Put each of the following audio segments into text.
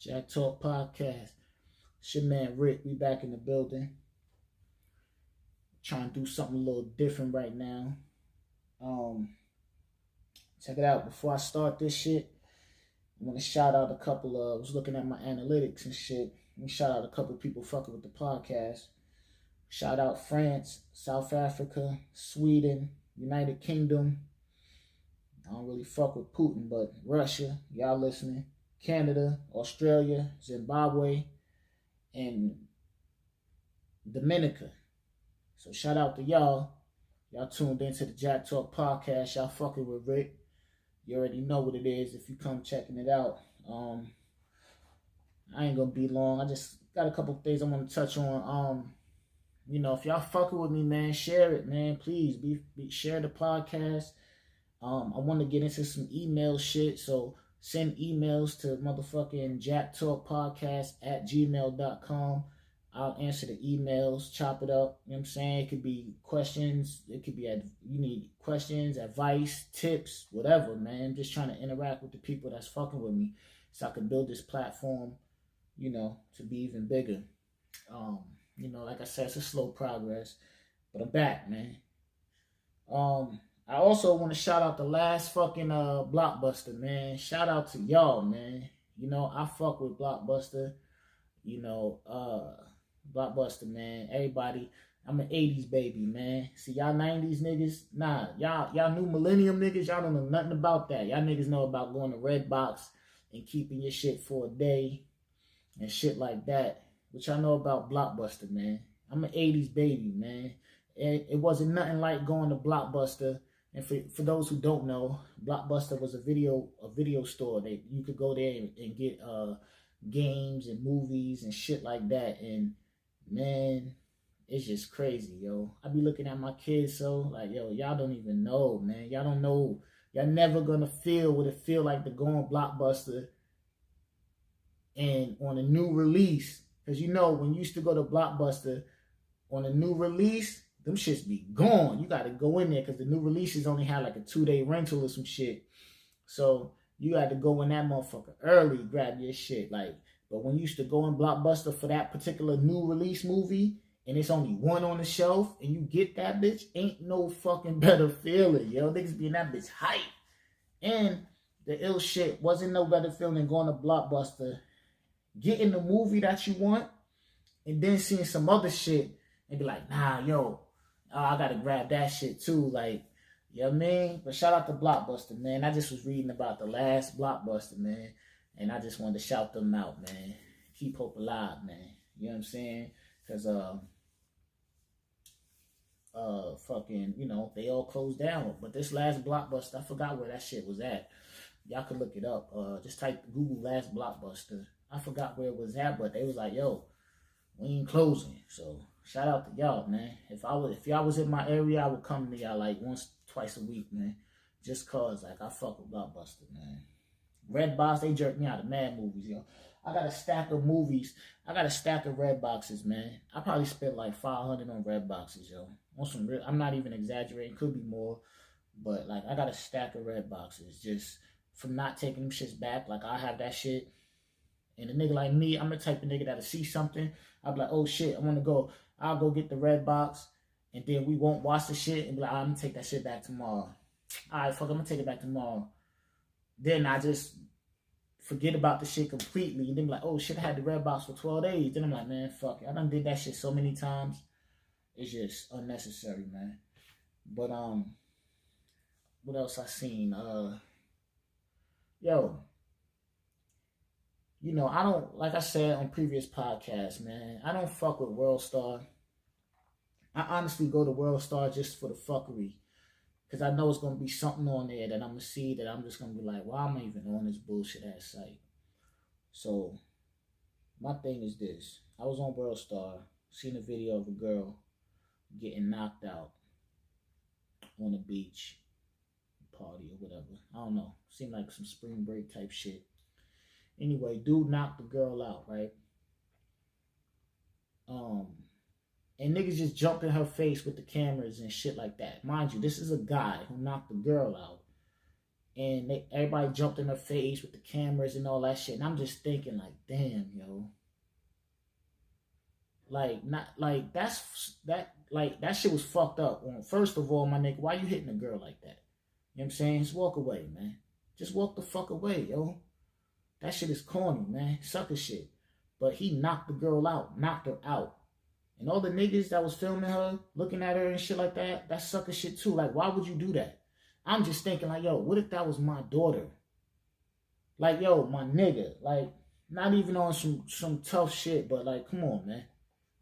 Jack Talk Podcast. It's your man Rick. We back in the building. Trying to do something a little different right now. Check it out. Before I start this shit, I want to shout out a couple of, I was looking at my analytics and shit. Let me shout out a couple of people fucking with the podcast. Shout out France, South Africa, Sweden, United Kingdom. I don't really fuck with Putin, but Russia, y'all listening. Canada, Australia, Zimbabwe, and Dominica. So shout out to y'all. Y'all tuned into the Jack Talk Podcast. Y'all fucking with Rick. You already know what it is if you come checking it out. I ain't gonna be long. I just got a couple things I want to touch on. If y'all fucking with me, man, share it, man. Please share the podcast. I want to get into some email shit, so send emails to motherfucking jacktalkpodcast@gmail.com. I'll answer the emails, chop it up. You know what I'm saying? It could be questions. It could be, you need questions, advice, tips, whatever, man. Just trying to interact with the people that's fucking with me so I can build this platform, to be even bigger. Like I said, it's a slow progress, but I'm back, man. I also want to shout out the last fucking Blockbuster, man. Shout out to y'all, man. I fuck with Blockbuster. Blockbuster, man. Everybody, I'm an 80s baby, man. See, y'all 90s niggas, nah. Y'all new millennium niggas, y'all don't know nothing about that. Y'all niggas know about going to Redbox and keeping your shit for a day and shit like that. Which I know about Blockbuster, man. I'm an 80s baby, man. It wasn't nothing like going to Blockbuster. And for those who don't know, Blockbuster was a video store. You could go there and get games and movies and shit like that. And man, it's just crazy, yo. I be looking at my kids y'all don't even know, man. Y'all don't know. Y'all never gonna feel what it feel like to go on Blockbuster and on a new release. Because when you used to go to Blockbuster on a new release, them shits be gone. You got to go in there because the new releases only had like a 2-day rental or some shit. So you had to go in that motherfucker early, grab your shit. But when you used to go in Blockbuster for that particular new release movie, and it's only one on the shelf, and you get that bitch, ain't no fucking better feeling, yo. Niggas be in that bitch hype. And the ill shit wasn't no better feeling than going to Blockbuster, getting the movie that you want, and then seeing some other shit and be like, nah, yo, I gotta grab that shit too. You know what I mean? But shout out to Blockbuster, man. I just was reading about the last Blockbuster, man, and I just wanted to shout them out, man. Keep hope alive, man. You know what I'm saying? Because they all closed down. But this last Blockbuster, I forgot where that shit was at. Y'all could look it up. Just type Google last Blockbuster. I forgot where it was at, but they was like, yo, we ain't closing. So shout out to y'all, man. If y'all was in my area, I would come to y'all once, twice a week, man. Just cause I fuck with Blockbuster, man. Redbox, they jerk me out of mad movies, yo. I got a stack of movies. I got a stack of red boxes, man. I probably spent like $500 on red boxes, yo. I'm not even exaggerating. Could be more. But I got a stack of red boxes just from not taking them shits back. I have that shit. And a nigga like me, I'm the type of nigga that'll see something. I'll be like, oh shit, I want to go. I'll go get the red box. And then we won't watch the shit and be like, I'm going to take that shit back tomorrow. All right, fuck, I'm going to take it back tomorrow. Then I just forget about the shit completely. And then be like, oh shit, I had the red box for 12 days. Then I'm like, man, fuck it. I done did that shit so many times. It's just unnecessary, man. But, what else I seen? I don't, like I said on previous podcasts, man, I don't fuck with WorldStar. I honestly go to WorldStar just for the fuckery. Because I know it's going to be something on there that I'm going to see that I'm just going to be like, why am I even on this bullshit ass site? So, my thing is this. I was on WorldStar, seen a video of a girl getting knocked out on a beach party or whatever. I don't know. Seemed like some spring break type shit. Anyway, dude knocked the girl out, right? And niggas just jumped in her face with the cameras and shit like that. Mind you, this is a guy who knocked the girl out. and everybody jumped in her face with the cameras and all that shit. And I'm just thinking, like, damn, yo. Like, not like that shit was fucked up. First of all, my nigga, why you hitting a girl like that? You know what I'm saying? Just walk away, man. Just walk the fuck away, yo. That shit is corny, man. Sucker shit. But he knocked the girl out, knocked her out. And all the niggas that was filming her, looking at her and shit like that, that's sucker shit too. Like, why would you do that? I'm just thinking, like, yo, what if that was my daughter? Like, yo, my nigga. Like, not even on some tough shit, but like, come on, man.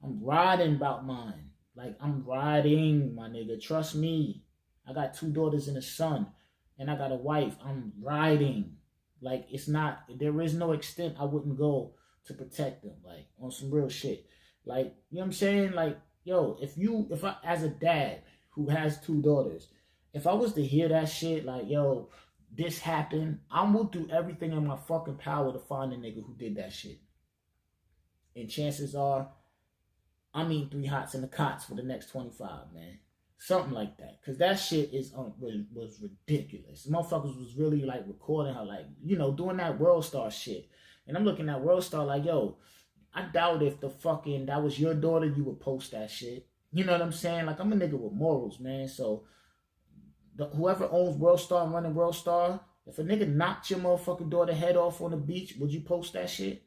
I'm riding about mine. Like, I'm riding, my nigga. Trust me. I got 2 daughters and a son. And I got a wife. I'm riding. Like, it's not, there is no extent I wouldn't go to protect them. Like, on some real shit. Like, you know what I'm saying? Like, yo, if I, as a dad who has 2 daughters, if I was to hear that shit, like, yo, this happened, I will do everything in my fucking power to find a nigga who did that shit. And chances are, I'm eating 3 hots in the cots for the next 25, man. Something like that. Because that shit was ridiculous. Motherfuckers was really, like, recording her, like, you know, doing that World Star shit. And I'm looking at World Star like, yo, I doubt if that was your daughter, you would post that shit. You know what I'm saying? Like, I'm a nigga with morals, man. So, whoever owns World Star and running World Star, if a nigga knocked your motherfucking daughter head off on the beach, would you post that shit?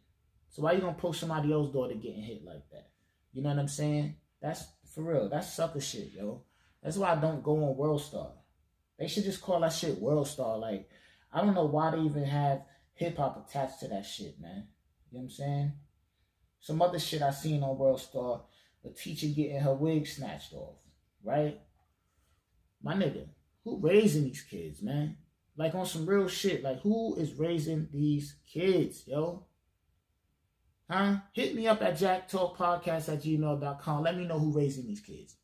So why you gonna post somebody else's daughter getting hit like that? You know what I'm saying? That's, for real, that's sucker shit, yo. That's why I don't go on World Star. They should just call that shit World Star. Like, I don't know why they even have hip-hop attached to that shit, man. You know what I'm saying? Some other shit I seen on World Star, a teacher getting her wig snatched off, right? My nigga, who raising these kids, man? Like, on some real shit. Like, who is raising these kids, yo? Huh? Hit me up at jacktalkpodcast@gmail.com. Let me know who raising these kids.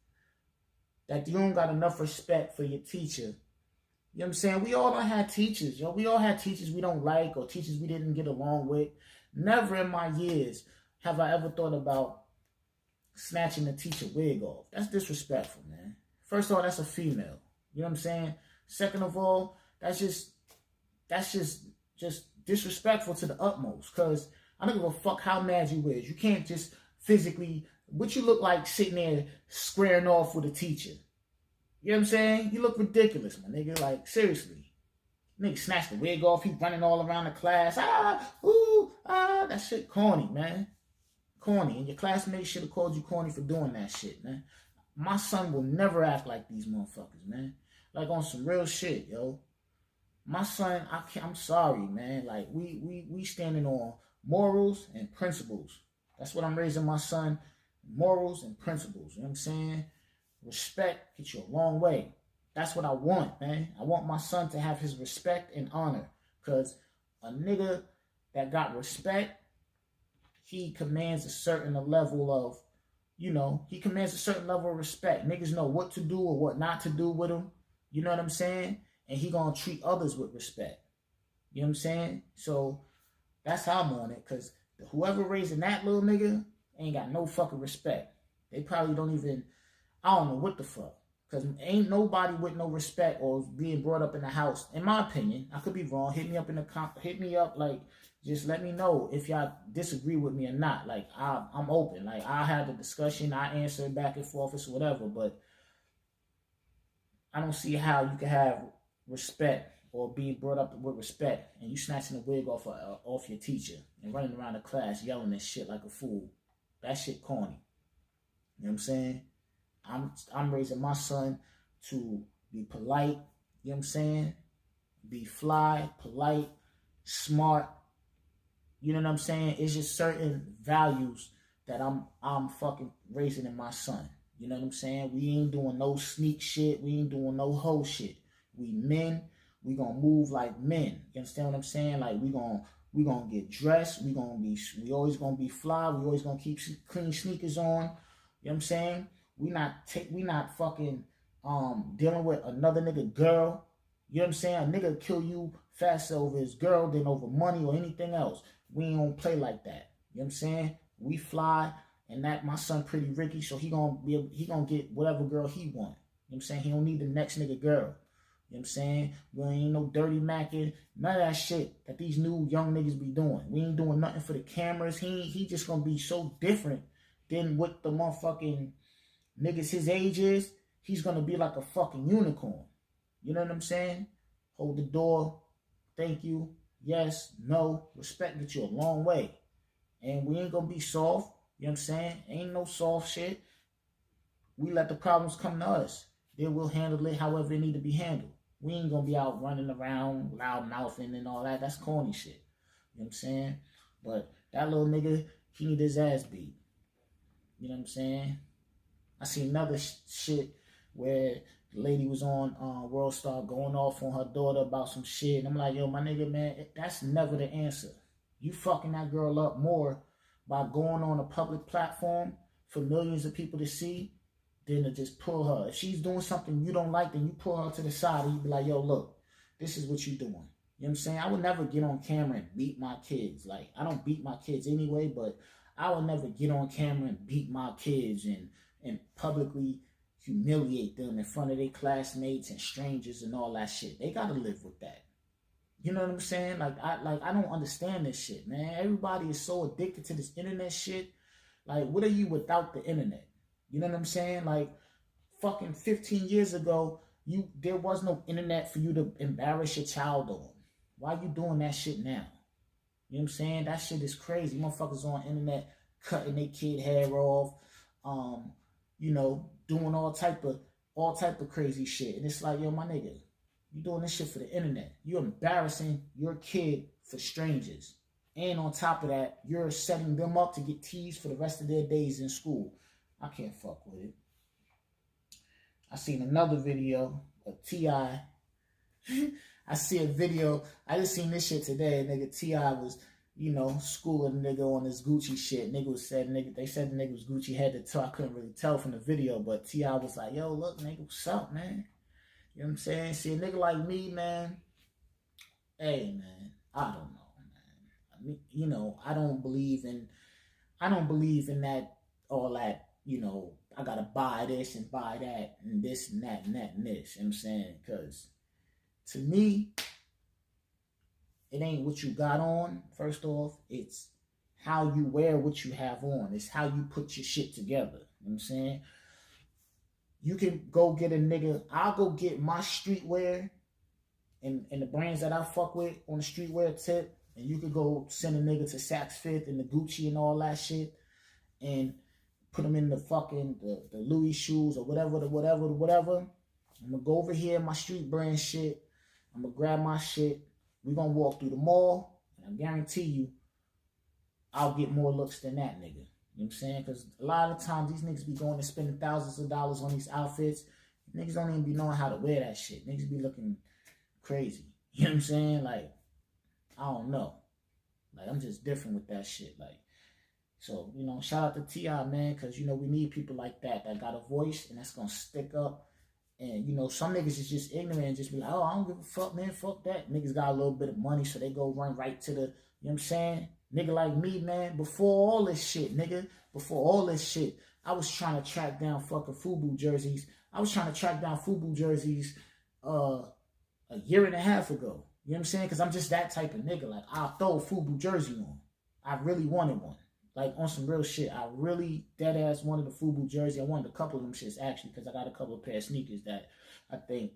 That you don't got enough respect for your teacher. You know what I'm saying? We all don't have teachers, yo. We all had teachers we don't like or teachers we didn't get along with. Never in my years have I ever thought about snatching a teacher wig off. That's disrespectful, man. First of all, that's a female. You know what I'm saying? Second of all, that's just disrespectful to the utmost. Because I don't give a fuck how mad you is. You can't just physically, what you look like sitting there squaring off with a teacher. You know what I'm saying? You look ridiculous, my nigga. Like, seriously. Nigga snatched the wig off. He running all around the class. That shit corny, man. Corny. And your classmates should have called you corny for doing that shit, man. My son will never act like these motherfuckers, man. Like, on some real shit, yo. My son, I'm sorry, man. Like, we standing on morals and principles. That's what I'm raising my son. Morals and principles. You know what I'm saying? Respect gets you a long way. That's what I want, man. I want my son to have his respect and honor. Because a nigga that got respect, he commands a certain level of, he commands a certain level of respect. Niggas know what to do or what not to do with him. You know what I'm saying? And he gonna treat others with respect. You know what I'm saying? So that's how I'm on it. Because whoever raising that little nigga ain't got no fucking respect. They probably don't even, I don't know what the fuck. Because ain't nobody with no respect or being brought up in the house. In my opinion, I could be wrong. Hit me up, like, just let me know if y'all disagree with me or not. Like, I'm open. Like, I'll have the discussion. I answer back and forth or whatever. But I don't see how you can have respect or being brought up with respect and you snatching a wig off your teacher and running around the class yelling and shit like a fool. That shit corny. You know what I'm saying? I'm raising my son to be polite, you know what I'm saying? Be fly, polite, smart. You know what I'm saying? It's just certain values that I'm fucking raising in my son. You know what I'm saying? We ain't doing no sneak shit. We ain't doing no hoe shit. We men. We gonna move like men. You understand what I'm saying? Like, we gonna get dressed. We always gonna be fly. We always gonna keep clean sneakers on. You know what I'm saying? We not fucking dealing with another nigga girl. You know what I'm saying? A nigga kill you faster over his girl than over money or anything else. We ain't gonna play like that. You know what I'm saying? We fly, and that my son pretty Ricky, so he gonna get whatever girl he want. You know what I'm saying? He don't need the next nigga girl. You know what I'm saying? We ain't no dirty macking, none of that shit that these new young niggas be doing. We ain't doing nothing for the cameras. He just gonna be so different than what the motherfucking niggas his age is. He's gonna be like a fucking unicorn. You know what I'm saying? Hold the door. Thank you. Yes. No. Respect get you a long way. And we ain't gonna be soft. You know what I'm saying? Ain't no soft shit. We let the problems come to us. Then we'll handle it however it need to be handled. We ain't gonna be out running around, loud mouthing and all that. That's corny shit. You know what I'm saying? But that little nigga, he need his ass beat. You know what I'm saying? I see another shit where the lady was on World Star going off on her daughter about some shit. And I'm like, yo, my nigga, man, that's never the answer. You fucking that girl up more by going on a public platform for millions of people to see than to just pull her. If she's doing something you don't like, then you pull her to the side and you be like, yo, look, this is what you doing. You know what I'm saying? I would never get on camera and beat my kids. Like, I don't beat my kids anyway, but I would never get on camera and beat my kids and publicly humiliate them in front of their classmates and strangers and all that shit. They gotta live with that. You know what I'm saying? I don't understand this shit, man. Everybody is so addicted to this internet shit. Like, what are you without the internet? You know what I'm saying? Like, fucking 15 years ago, there was no internet for you to embarrass your child on. Why you doing that shit now? You know what I'm saying? That shit is crazy. Motherfuckers on internet cutting their kid hair off, you know, doing all type of crazy shit. And it's like, yo, my nigga, you doing this shit for the internet. You're embarrassing your kid for strangers. And on top of that, you're setting them up to get teased for the rest of their days in school. I can't fuck with it. I seen another video of T.I. I see a video. I just seen this shit today. Nigga, T.I. was, you know, schooling the nigga on this Gucci shit. They said the nigga was Gucci head to toe. I couldn't really tell from the video, but T.I. was like, yo, look, nigga, what's up, man? You know what I'm saying? See, a nigga like me, man, hey, man, I don't know, man. I mean, you know, I don't believe in that, all that, you know, I gotta buy this and buy that and this and that and that and this. You know what I'm saying? Because to me, it ain't what you got on, first off. It's how you wear what you have on. It's how you put your shit together. You know what I'm saying? You can go get a nigga. I'll go get my streetwear and the brands that I fuck with on the streetwear tip. And you could go send a nigga to Saks Fifth and the Gucci and all that shit. And put them in the fucking, the Louis shoes or whatever. I'm going to go over here, my street brand shit. I'm going to grab my shit. We're going to walk through the mall. And I guarantee you, I'll get more looks than that nigga. You know what I'm saying? Because a lot of times these niggas be going and spending thousands of dollars on these outfits. Niggas don't even be knowing how to wear that shit. Niggas be looking crazy. You know what I'm saying? Like, I don't know. Like, I'm just different with that shit. Like, so, you know, shout out to T.I., man, because, you know, we need people like that got a voice and that's going to stick up. And, you know, some niggas is just ignorant and just be like, oh, I don't give a fuck, man, fuck that. Niggas got a little bit of money, so they go run right to the, you know what I'm saying? Nigga like me, man, before all this shit, I was trying to track down fucking FUBU jerseys. A year and a half ago. You know what I'm saying? Because I'm just that type of nigga. Like, I'll throw a FUBU jersey on. I really wanted one. Like, on some real shit. I really dead-ass wanted a FUBU jersey. I wanted a couple of them shits, actually, because I got a couple of pair of sneakers that I think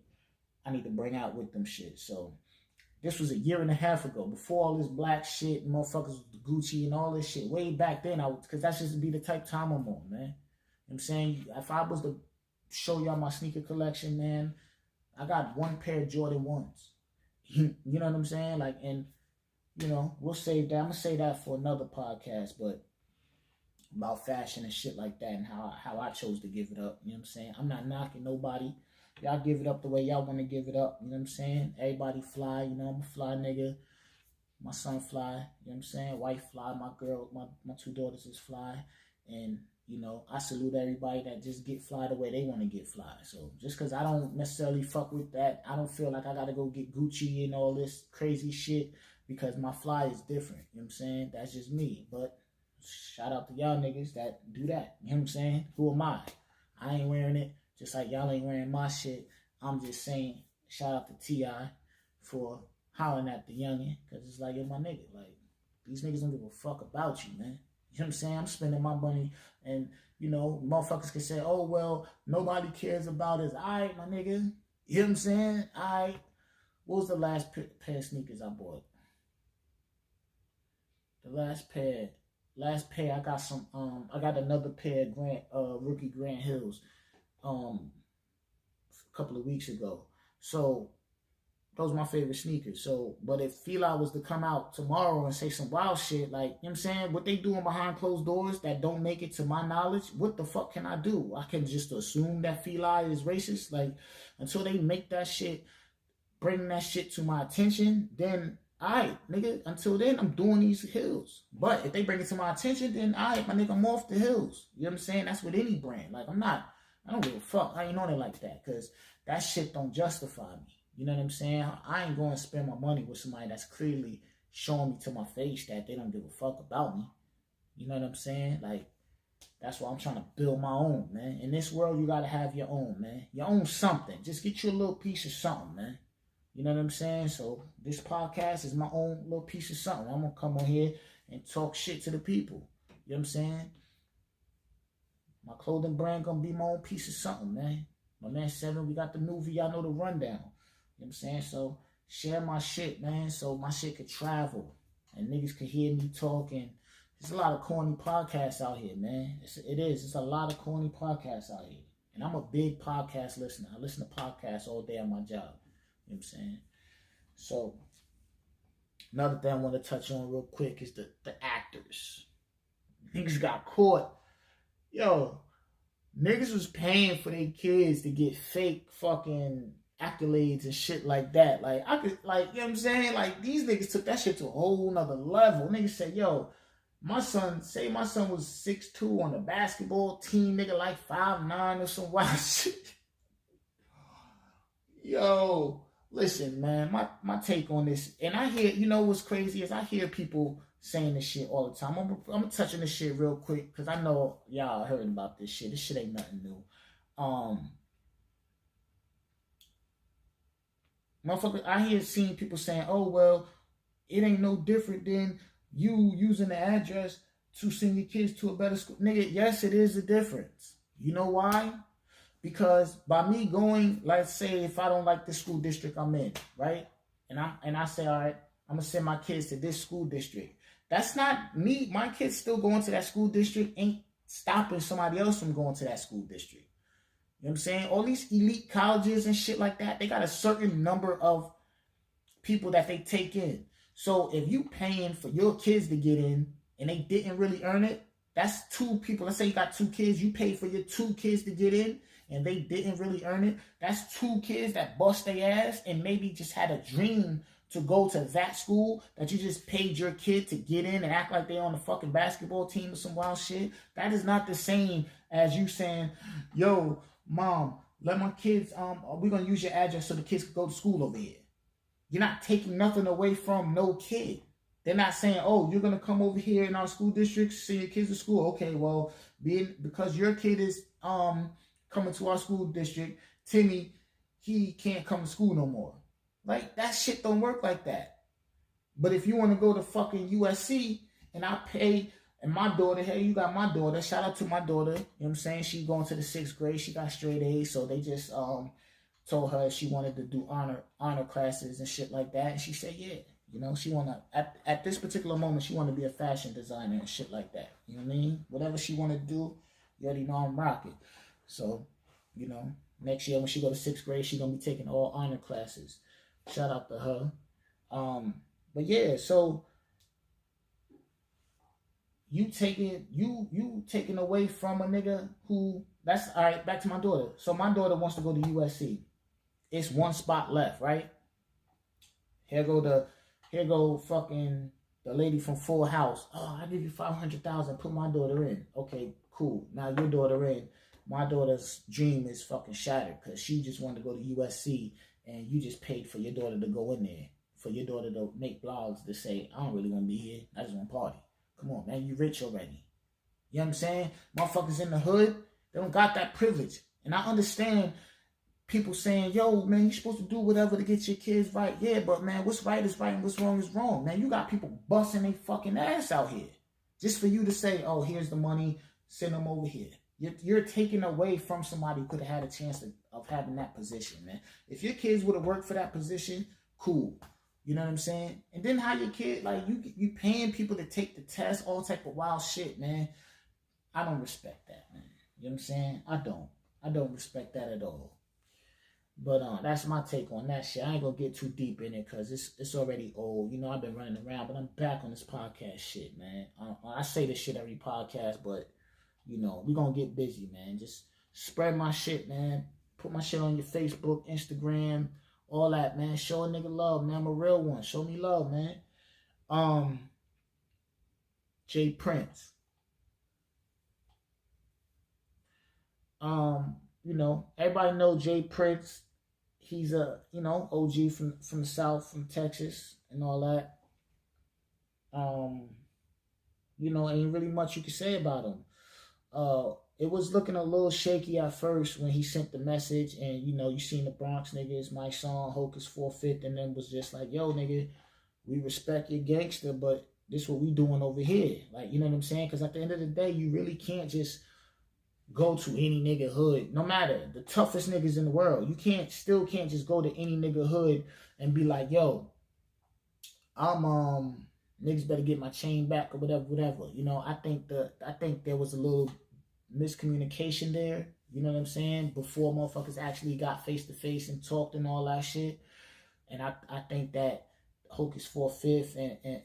I need to bring out with them shit. So, this was a year and a half ago. Before all this black shit, motherfuckers with Gucci and all this shit. Way back then, because that's just be the type of time I'm on, man. You know what I'm saying? If I was to show y'all my sneaker collection, man, I got one pair of Jordan 1s. You know what I'm saying? Like, and, you know, we'll save that. I'm going to say that for another podcast, but about fashion and shit like that and how I chose to give it up. You know what I'm saying? I'm not knocking nobody. Y'all give it up the way y'all want to give it up. You know what I'm saying? Everybody fly. You know, I'm a fly nigga. My son fly. You know what I'm saying? Wife fly. My girl, my two daughters is fly. And, you know, I salute everybody that just get fly the way they want to get fly. So just because I don't necessarily fuck with that, I don't feel like I got to go get Gucci and all this crazy shit because my fly is different. You know what I'm saying? That's just me. But shout out to y'all niggas that do that. You know what I'm saying? Who am I? I ain't wearing it. Just like y'all ain't wearing my shit. I'm just saying shout out to T.I. for hollering at the youngin', because it's like, yo, my nigga, like, these niggas don't give a fuck about you, man. You know what I'm saying? I'm spending my money, and, you know, motherfuckers can say, oh, well, nobody cares about us. All right, my nigga. You know what I'm saying? All right. What was the last pair of sneakers I bought? The last pair, I got some, I got another pair of rookie Grant Hills, a couple of weeks ago. So, those are my favorite sneakers. So, but if Fila was to come out tomorrow and say some wild shit, like, you know what I'm saying, what they doing behind closed doors that don't make it to my knowledge, what the fuck can I do? I can just assume that Fila is racist. Like, until they make that shit, bring that shit to my attention, then, alright, nigga, until then, I'm doing these hills. But if they bring it to my attention, then, alright, my nigga, I'm off the hills. You know what I'm saying? That's with any brand. Like, I don't give a fuck. I ain't on it like that, because that shit don't justify me. You know what I'm saying? I ain't going to spend my money with somebody that's clearly showing me to my face that they don't give a fuck about me. You know what I'm saying? Like, that's why I'm trying to build my own, man. In this world, you got to have your own, man. Your own something. Just get you a little piece of something, man. You know what I'm saying? So this podcast is my own little piece of something. I'm going to come on here and talk shit to the people. You know what I'm saying? My clothing brand going to be my own piece of something, man. My man Seven, we got the movie. Y'all know the rundown. You know what I'm saying? So share my shit, man, so my shit could travel and niggas could hear me talking. There's a lot of corny podcasts out here, man. It is. It's a lot of corny podcasts out here. And I'm a big podcast listener. I listen to podcasts all day on my job. You know what I'm saying? So, another thing I want to touch on real quick is the actors. Niggas got caught. Yo, niggas was paying for their kids to get fake fucking accolades and shit like that. Like, I could, like, you know what I'm saying? Like, these niggas took that shit to a whole nother level. Niggas said, yo, my son was 6'2" on the basketball team, nigga, like 5'9" or some wild shit. Yo, listen, man, my take on this, and I hear, you know what's crazy is I hear people saying this shit all the time. I'm touching this shit real quick, because I know y'all heard about this shit. This shit ain't nothing new. Motherfucker, I hear seeing people saying, oh, well, it ain't no different than you using the address to send your kids to a better school. Nigga, yes, it is a difference. You know why? Because by me going, let's say if I don't like the school district I'm in, right? And I say, all right, I'm going to send my kids to this school district. That's not me. My kids still going to that school district ain't stopping somebody else from going to that school district. You know what I'm saying? All these elite colleges and shit like that, they got a certain number of people that they take in. So if you paying for your kids to get in and they didn't really earn it, that's two people. Let's say you got two kids, you pay for your two kids to get in and they didn't really earn it. That's two kids that bust their ass and maybe just had a dream to go to that school that you just paid your kid to get in and act like they on the fucking basketball team or some wild shit. That is not the same as you saying, yo, Mom, let my kids, we're going to use your address so the kids can go to school over here. You're not taking nothing away from no kid. They're not saying, oh, you're going to come over here in our school district, send your kids to school. Okay, well, because your kid is coming to our school district, Timmy, he can't come to school no more. Like, that shit don't work like that. But if you want to go to fucking USC and I pay... And my daughter, hey, you got my daughter. Shout out to my daughter. You know what I'm saying? She going to the 6th grade. She got straight A's. So they just told her she wanted to do honor classes and shit like that. And she said, yeah. You know, she want to, at this particular moment, she want to be a fashion designer and shit like that. You know what I mean? Whatever she want to do, you already know I'm rocking. So, you know, next year when she go to 6th grade, she going to be taking all honor classes. Shout out to her. But yeah, so... You taking away from a nigga who, that's, all right, back to my daughter. So my daughter wants to go to USC. It's one spot left, right? Here go fucking the lady from Full House. Oh, I give you $500,000, put my daughter in. Okay, cool. Now your daughter in. My daughter's dream is fucking shattered because she just wanted to go to USC and you just paid for your daughter to go in there. For your daughter to make blogs to say, I don't really want to be here. I just want to party. Come on, man, you rich already. You know what I'm saying? Motherfuckers in the hood, they don't got that privilege. And I understand people saying, yo, man, you're supposed to do whatever to get your kids right. Yeah, but man, what's right is right and what's wrong is wrong. Man, you got people busting their fucking ass out here just for you to say, oh, here's the money, send them over here. You're taking away from somebody who could have had a chance of having that position, man. If your kids would have worked for that position, cool. You know what I'm saying? And then how your kid, like, you paying people to take the test, all type of wild shit, man. I don't respect that, man. You know what I'm saying? I don't respect that at all. But that's my take on that shit. I ain't gonna get too deep in it because it's already old. You know, I've been running around, but I'm back on this podcast shit, man. I say this shit every podcast, but, you know, we gonna get busy, man. Just spread my shit, man. Put my shit on your Facebook, Instagram, all that, man. Show a nigga love, man. I'm a real one. Show me love, man. J Prince. You know, everybody know J Prince. He's a, you know, OG from the South, from Texas and all that. You know, ain't really much you can say about him. It was looking a little shaky at first when he sent the message, and you know, you seen the Bronx niggas, my song, Hocus 4/5, and then was just like, yo, nigga, we respect your gangster, but this what we doing over here. Like, you know what I'm saying? Because at the end of the day, you really can't just go to any nigga hood, no matter the toughest niggas in the world. You still can't just go to any nigga hood and be like, yo, niggas better get my chain back or whatever. You know, I think there was a little miscommunication there. You know what I'm saying? Before motherfuckers actually got face to face and talked and all that shit. And I think that Hocus 4/5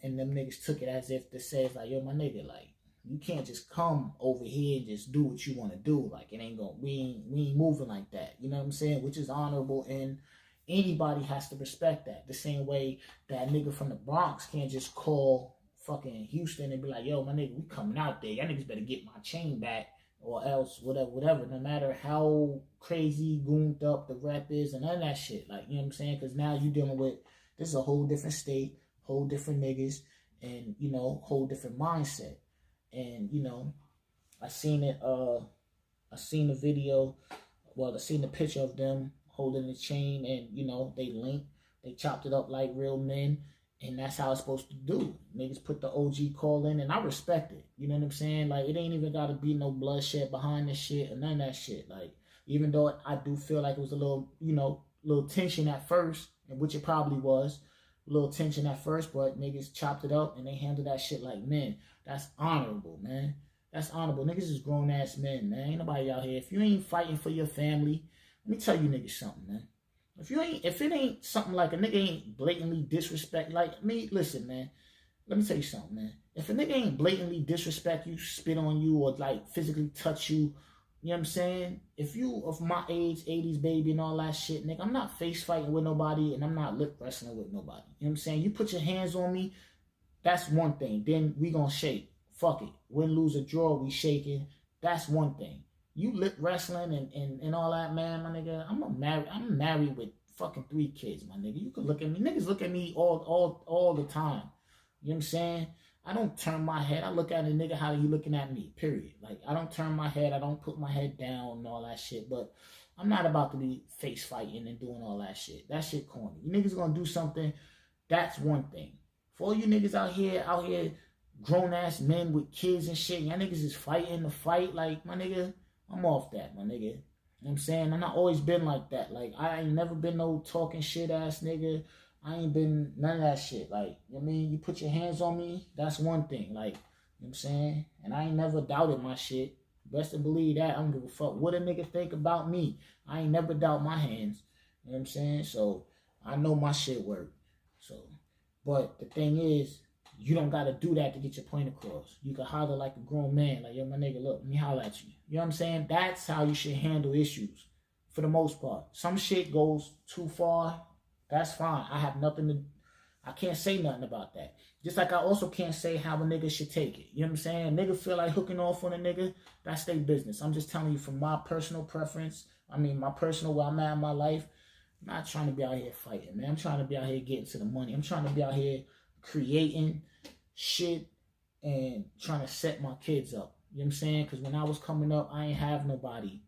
and them niggas took it as if to say, like, yo, my nigga, like, you can't just come over here and just do what you want to do. Like, it ain't gonna, we ain't moving like that. You know what I'm saying? Which is honorable, and anybody has to respect that. The same way that nigga from the Bronx can't just call fucking Houston and be like, yo, my nigga, we coming out there. Y'all niggas better get my chain back or else whatever. No matter how crazy, gooned up the rap is and none of that shit. Like, you know what I'm saying? Because now you dealing with, this is a whole different state, whole different niggas, and, you know, whole different mindset. And, you know, I seen the video, well, I seen the picture of them holding the chain, and, you know, they linked, they chopped it up like real men, and that's how it's supposed to do. Niggas put the OG call in, and I respect it. You know what I'm saying? Like, it ain't even gotta be no bloodshed behind this shit or none of that shit. Like, even though I do feel like it was a little, you know, little tension at first, which it probably was, a little tension at first, but niggas chopped it up and they handled that shit like men. That's honorable, man. That's honorable. Niggas is grown ass men, man. Ain't nobody out here. If you ain't fighting for your family, let me tell you niggas something, man. If it ain't something like a nigga ain't blatantly disrespect, like me, listen, man. Let me tell you something, man. If a nigga ain't blatantly disrespect you, spit on you, or like physically touch you, you know what I'm saying? If you of my age, 80s baby and all that shit, nigga, I'm not face fighting with nobody and I'm not lip wrestling with nobody. You know what I'm saying? You put your hands on me, that's one thing. Then we gonna shake. Fuck it. Win, lose, or draw, we shaking. That's one thing. You lip wrestling and all that, man, my nigga. I'm married with fucking 3 kids, my nigga. You can look at me. Niggas look at me all the time. You know what I'm saying? I don't turn my head. I look at a nigga how you looking at me, period. Like, I don't turn my head. I don't put my head down and all that shit. But I'm not about to be face fighting and doing all that shit. That shit corny. You niggas gonna do something, that's one thing. For all you niggas out here, grown-ass men with kids and shit, y'all niggas is fighting the fight. Like, my nigga, I'm off that, my nigga. You know what I'm saying? I'm not always been like that. Like, I ain't never been no talking shit ass nigga. I ain't been none of that shit. Like, you know what I mean? You put your hands on me, that's one thing. Like, you know what I'm saying? And I ain't never doubted my shit. Best to believe that. I don't give a fuck what a nigga think about me. I ain't never doubt my hands. You know what I'm saying? So, I know my shit work. So, but the thing is, you don't got to do that to get your point across. You can holler like a grown man. Like, yo, my nigga, look, let me holler at you. You know what I'm saying? That's how you should handle issues for the most part. Some shit goes too far. That's fine. I can't say nothing about that. Just like I also can't say how a nigga should take it. You know what I'm saying? A nigga feel like hooking off on a nigga, that's their business. I'm just telling you from my personal preference. I mean, my personal, where I'm at in my life. I'm not trying to be out here fighting, man. I'm trying to be out here getting to the money. I'm trying to be out here creating shit and trying to set my kids up. You know what I'm saying? Because when I was coming up, I ain't have nobody.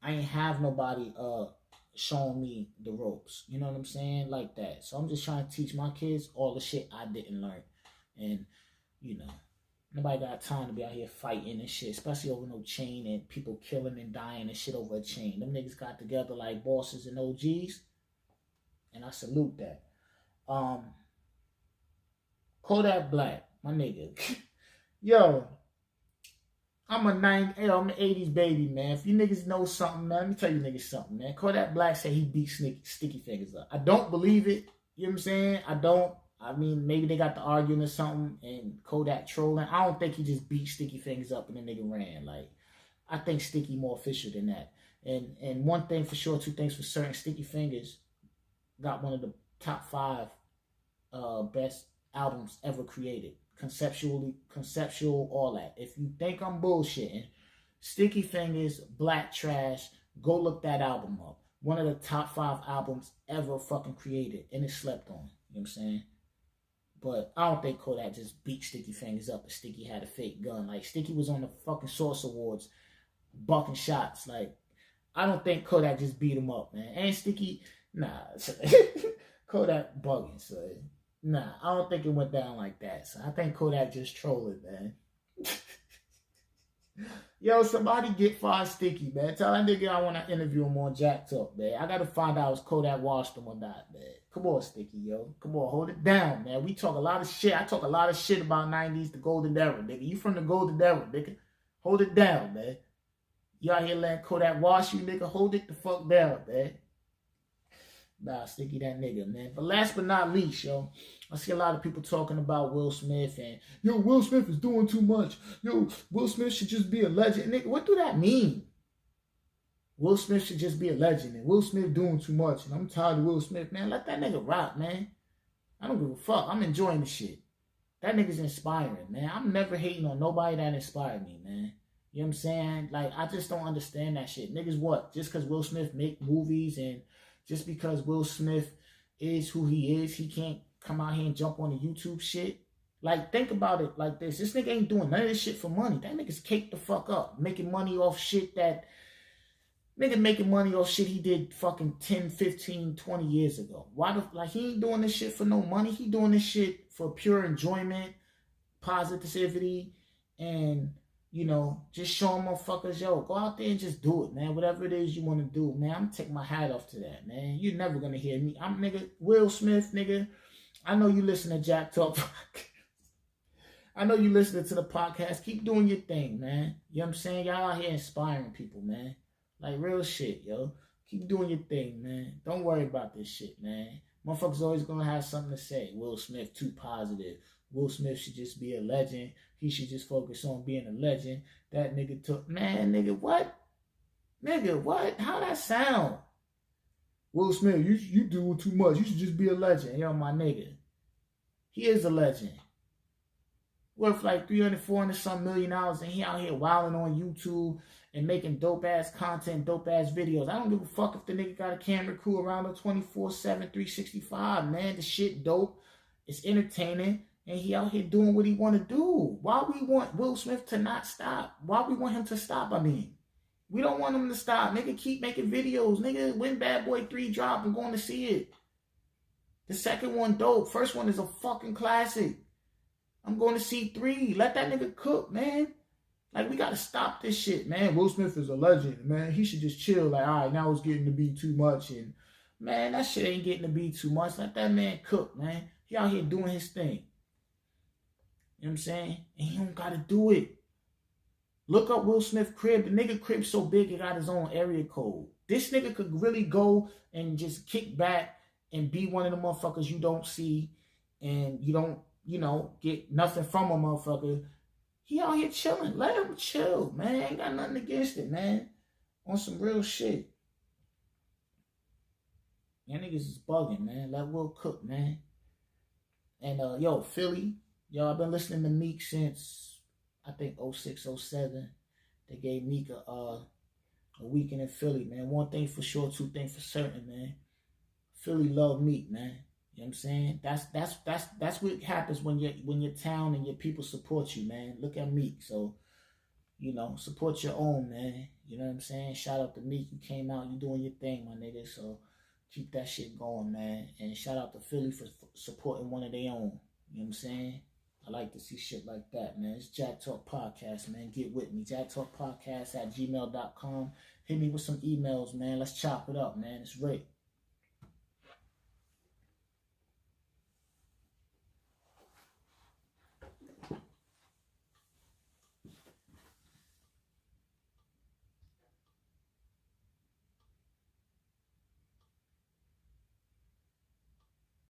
I ain't have nobody showing me the ropes. You know what I'm saying? Like that. So I'm just trying to teach my kids all the shit I didn't learn. And, you know, nobody got time to be out here fighting and shit, especially over no chain and people killing and dying and shit over a chain. Them niggas got together like bosses and OGs. And I salute that. Kodak Black, my nigga. Yo, I'm an 80s baby, man. If you niggas know something, man, let me tell you niggas something, man. Kodak Black said he beat Sticky Fingaz up. I don't believe it. You know what I'm saying? I don't. I mean, maybe they got to arguing or something and Kodak trolling. I don't think he just beat Sticky Fingaz up and the nigga ran. Like, I think Sticky more official than that. And one thing for sure, two things for certain, Sticky Fingaz got one of the top 5 best albums ever created. Conceptual, all that. If you think I'm bullshitting, Sticky Fingaz, Black Trash, go look that album up. One of the top 5 albums ever fucking created, and it slept on. You know what I'm saying? But I don't think Kodak just beat Sticky Fingaz up and Sticky had a fake gun. Like, Sticky was on the fucking Source Awards bucking shots. Like, I don't think Kodak just beat him up, man. And Sticky, nah. Kodak bugging, so nah, I don't think it went down like that. So I think Kodak just trolling, man. Yo, somebody get 5 Sticky, man. Tell that nigga I want to interview him on Jack Talk, man. I got to find out if Kodak washed him or not, man. Come on, Sticky, yo. Come on, hold it down, man. We talk a lot of shit. I talk a lot of shit about 90s, the golden era, nigga. You from the golden era, nigga. Hold it down, man. You out here letting Kodak wash you, nigga. Hold it the fuck down, man. Nah, Sticky that nigga, man. But last but not least, yo, I see a lot of people talking about Will Smith and, yo, Will Smith is doing too much. Yo, Will Smith should just be a legend. Nigga, what do that mean? Will Smith should just be a legend and Will Smith doing too much. And I'm tired of Will Smith, man. Let that nigga rock, man. I don't give a fuck. I'm enjoying the shit. That nigga's inspiring, man. I'm never hating on nobody that inspired me, man. You know what I'm saying? Like, I just don't understand that shit. Niggas what? Just because Will Smith make movies and just because Will Smith is who he is, he can't come out here and jump on the YouTube shit? Like, think about it like this. This nigga ain't doing none of this shit for money. That nigga's caked the fuck up. Making money off shit that... Nigga making money off shit he did fucking 10, 15, 20 years ago. Why the... Like, he ain't doing this shit for no money. He doing this shit for pure enjoyment, positivity, and... You know, just showing motherfuckers, yo, go out there and just do it, man. Whatever it is you want to do, man. I'm going to take my hat off to that, man. You're never going to hear me. I'm, nigga, Will Smith, nigga. I know you listen to Jack Talk. I know you listening to the podcast. Keep doing your thing, man. You know what I'm saying? Y'all out here inspiring people, man. Like, real shit, yo. Keep doing your thing, man. Don't worry about this shit, man. Motherfuckers always going to have something to say. Will Smith too positive. Will Smith should just be a legend. He should just focus on being a legend. That nigga took... Man, nigga, what? Nigga, what? How that sound? Will Smith, you doing too much. You should just be a legend. Yo, my nigga. He is a legend. Worth like $300, $400 some million, and he out here wilding on YouTube and making dope-ass content, dope-ass videos. I don't give a fuck if the nigga got a camera crew around him 24/7, 365, man. The shit dope. It's entertaining. And he out here doing what he want to do. Why we want Will Smith to not stop? Why we want him to stop? I mean, we don't want him to stop. Nigga, keep making videos. Nigga, when Bad Boy 3 drop, I'm going to see it. The second one, dope. First one is a fucking classic. I'm going to see 3. Let that nigga cook, man. Like, we got to stop this shit, man. Will Smith is a legend, man. He should just chill. Like, all right, now it's getting to be too much. And, man, that shit ain't getting to be too much. Let that man cook, man. He out here doing his thing. You know what I'm saying? And he don't got to do it. Look up Will Smith crib. The nigga crib so big it got his own area code. This nigga could really go and just kick back and be one of the motherfuckers you don't see and you don't, you know, get nothing from a motherfucker. He out here chilling. Let him chill, man. Ain't got nothing against it, man. On some real shit. Y'all niggas is bugging, man. Let Will cook, man. And, yo, Philly. Yo, I've been listening to Meek since, I think, 06, 07. They gave Meek a weekend in Philly, man. One thing for sure, two things for certain, man. Philly love Meek, man. You know what I'm saying? That's what happens when your town and your people support you, man. Look at Meek. So, you know, support your own, man. You know what I'm saying? Shout out to Meek. You came out, you doing your thing, my nigga. So keep that shit going, man. And shout out to Philly for supporting one of their own. You know what I'm saying? I like to see shit like that, man. It's Jack Talk Podcast, man. Get with me. JackTalkPodcast@gmail.com. Hit me with some emails, man. Let's chop it up, man. It's Rick.